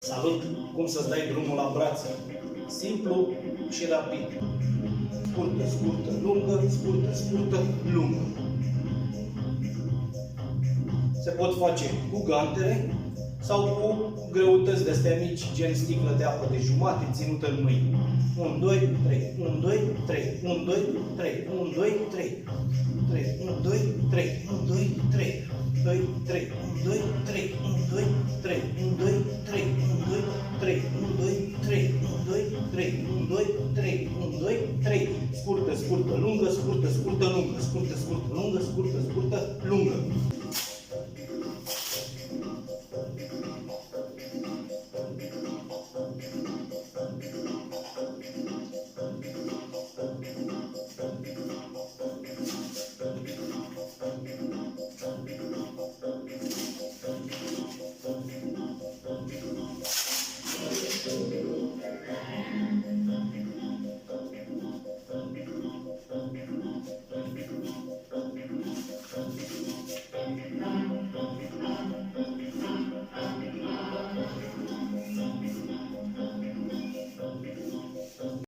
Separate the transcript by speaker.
Speaker 1: Salut! Cum să-ți dai drumul la brață? Simplu și rapid. Scurtă, scurtă, lungă, scurtă, scurtă, lungă. Se pot face cu gantere sau cu greutăți de-astea mici, gen sticlă de apă de jumate ținută în mâini. 1, 2, 3, 1, 2, 3, 1, 2, 3, 1, 2, 3, 3, 1, 2, 3, 1, 2, 3, 2, 3, 1, 2, 3, 1, 2, 3, 1, 2, 3, 1, 2, 3, 1, 2, 3, 1, 2, 3, 1, 2, 3, 1, 2, 3. Scurtă, scurtă, lungă, scurtă, scurtă, lungă, scurtă, scurtă, lungă, scurtă, scurtă, lungă.